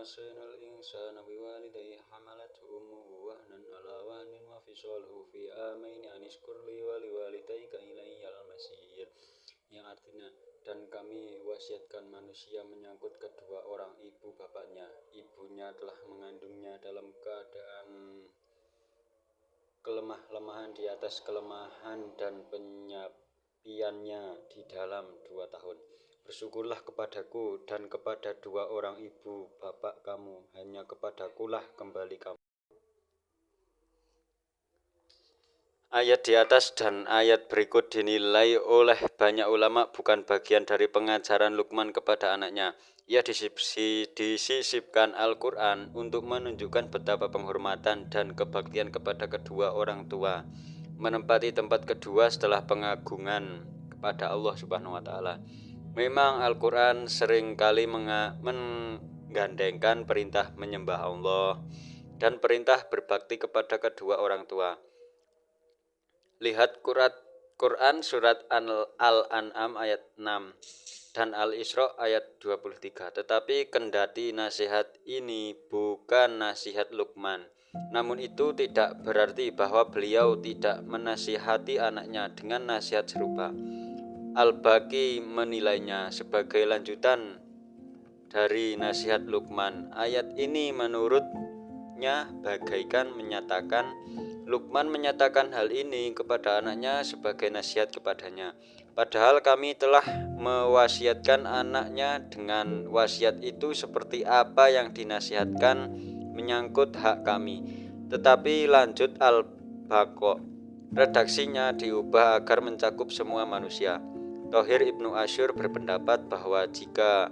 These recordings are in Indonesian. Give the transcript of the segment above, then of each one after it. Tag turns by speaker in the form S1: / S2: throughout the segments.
S1: ووصينا الإنسان بوالديه حملته أمه وهنا على وهن وفصاله في عامين أن اشكر لي ولوالديك إلي المصير, yang artinya, dan kami wasiatkan manusia menyangkut kedua orang ibu bapaknya. Ibunya telah mengandungnya dalam keadaan kelemah-lemahan di atas kelemahan dan penyapiannya di dalam 2 tahun. Bersyukurlah kepadaku dan kepada dua orang ibu bapak kamu, hanya kepadakulah kembali kamu. Ayat di atas dan ayat berikut dinilai oleh banyak ulama bukan bagian dari pengajaran Luqman kepada anaknya. Ia disisipkan Al-Quran untuk menunjukkan betapa penghormatan dan kebaktian kepada kedua orang tua, menempati tempat kedua setelah pengagungan kepada Allah Subhanahu wa Ta'ala. Memang Al-Quran seringkali menggandengkan perintah menyembah Allah dan perintah berbakti kepada kedua orang tua. Lihat Quran surat Al-An'am ayat 6 dan Al-Isra ayat 23. Tetapi kendati nasihat ini bukan nasihat Luqman, namun itu tidak berarti bahwa beliau tidak menasihati anaknya dengan nasihat serupa. Al-Baqi menilainya sebagai lanjutan dari nasihat Luqman. Ayat ini menurutnya bagaikan menyatakan Luqman menyatakan hal ini kepada anaknya sebagai nasihat kepadanya. Padahal kami telah mewasiatkan anaknya dengan wasiat itu seperti apa yang dinasihatkan menyangkut hak kami. Tetapi lanjut Al-Baqarah, redaksinya diubah agar mencakup semua manusia. Thohir Ibnu Asyur berpendapat bahwa jika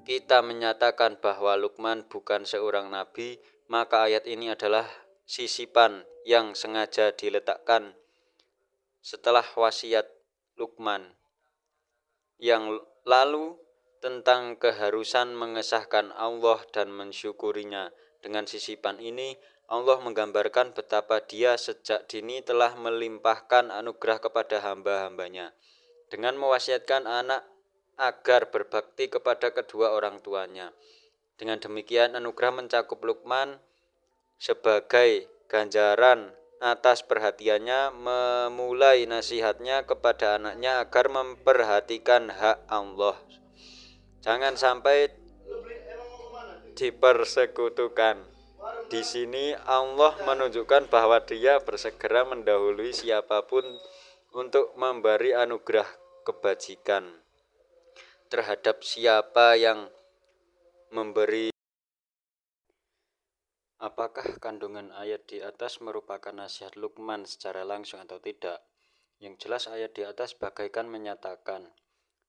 S1: kita menyatakan bahwa Luqman bukan seorang nabi, maka ayat ini adalah sisipan yang sengaja diletakkan setelah wasiat Luqman yang lalu tentang keharusan mengesahkan Allah dan mensyukurinya. Dengan sisipan ini, Allah menggambarkan betapa Dia sejak dini telah melimpahkan anugerah kepada hamba-hambanya dengan mewasiatkan anak agar berbakti kepada kedua orang tuanya. Dengan demikian, anugerah mencakup Luqman sebagai ganjaran atas perhatiannya memulai nasihatnya kepada anaknya agar memperhatikan hak Allah. Jangan sampai dipersekutukan. Di sini Allah menunjukkan bahwa Dia bersegera mendahului siapapun untuk memberi anugerah kebajikan terhadap siapa yang memberi. Apakah kandungan ayat di atas merupakan nasihat Luqman secara langsung atau tidak? Yang jelas ayat di atas bagaikan menyatakan,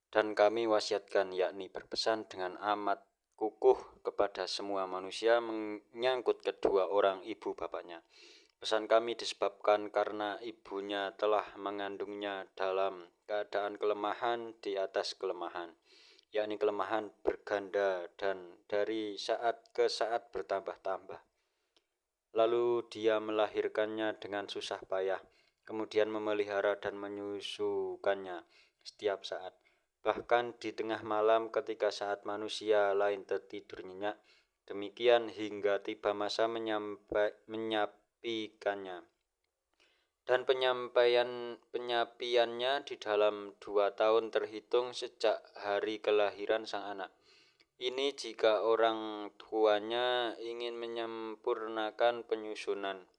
S1: dan kami wasiatkan, yakni berpesan dengan amat kukuh kepada semua manusia menyangkut kedua orang ibu bapaknya. Pesan kami disebabkan karena ibunya telah mengandungnya dalam keadaan kelemahan di atas kelemahan, yakni kelemahan berganda dan dari saat ke saat bertambah-tambah. Lalu Dia melahirkannya dengan susah payah, kemudian memelihara dan menyusukannya setiap saat. Bahkan di tengah malam ketika saat manusia lain tertidur nyenyak, demikian hingga tiba masa menyapikannya. Dan penyapiannya di dalam 2 tahun terhitung sejak hari kelahiran sang anak. Ini jika orang tuanya ingin menyempurnakan penyusunan.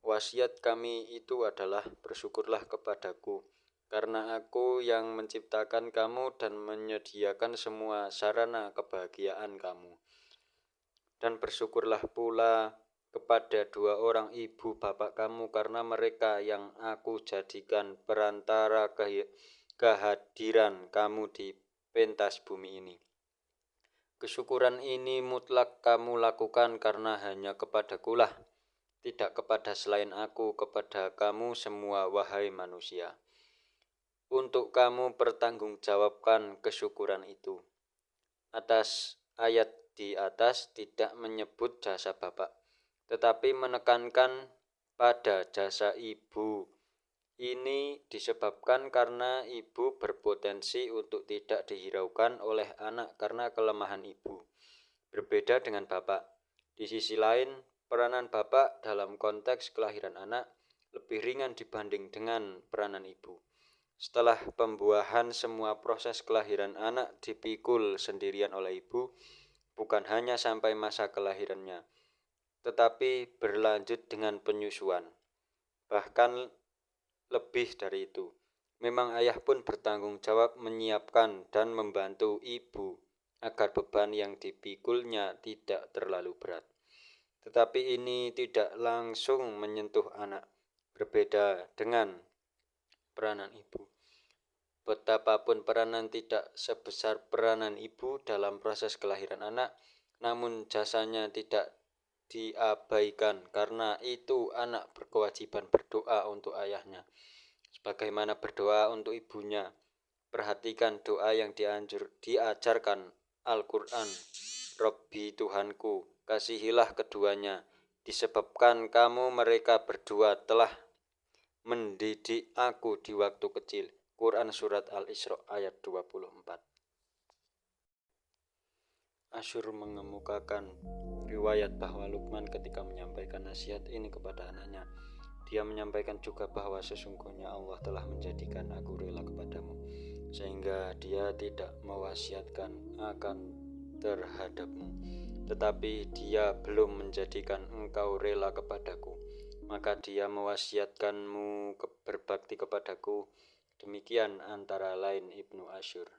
S1: Wasiat kami itu adalah bersyukurlah kepadaku, karena aku yang menciptakan kamu dan menyediakan semua sarana kebahagiaan kamu. Dan bersyukurlah pula kepada dua orang ibu bapak kamu, karena mereka yang aku jadikan perantara kehadiran kamu di pentas bumi ini. Kesyukuran ini mutlak kamu lakukan karena hanya kepadakulah, tidak kepada selain aku, kepada kamu semua wahai manusia. Untuk kamu pertanggungjawabkan kesyukuran itu. Atas ayat di atas tidak menyebut jasa bapak, tetapi menekankan pada jasa ibu Ini disebabkan karena ibu berpotensi untuk tidak dihiraukan oleh anak karena kelemahan ibu. Berbeda dengan bapak. Di sisi lain, peranan bapak dalam konteks kelahiran anak lebih ringan dibanding dengan peranan ibu. Setelah pembuahan, semua proses kelahiran anak dipikul sendirian oleh ibu, bukan hanya sampai masa kelahirannya, tetapi berlanjut dengan penyusuan. Bahkan lebih dari itu, memang ayah pun bertanggung jawab menyiapkan dan membantu ibu agar beban yang dipikulnya tidak terlalu berat. Tetapi ini tidak langsung menyentuh anak, berbeda dengan peranan ibu. Betapapun peranan tidak sebesar peranan ibu dalam proses kelahiran anak, namun jasanya tidak diabaikan karena itu anak berkewajiban berdoa untuk ayahnya. Sebagaimana berdoa untuk ibunya, perhatikan doa yang diajarkan Al-Quran. Robbi Tuhanku, kasihilah keduanya, disebabkan kamu mereka berdua telah mendidik aku di waktu kecil. Quran Surat Al-Isra ayat 24. Asyur mengemukakan riwayat bahwa Luqman ketika menyampaikan nasihat ini kepada anaknya, dia menyampaikan juga bahwa sesungguhnya Allah telah menjadikan aku rela kepadamu, sehingga dia tidak mewasiatkan akan terhadapmu, tetapi dia belum menjadikan engkau rela kepadaku, maka dia mewasiatkanmu berbakti kepadaku. Demikian antara lain Ibnu Asyur.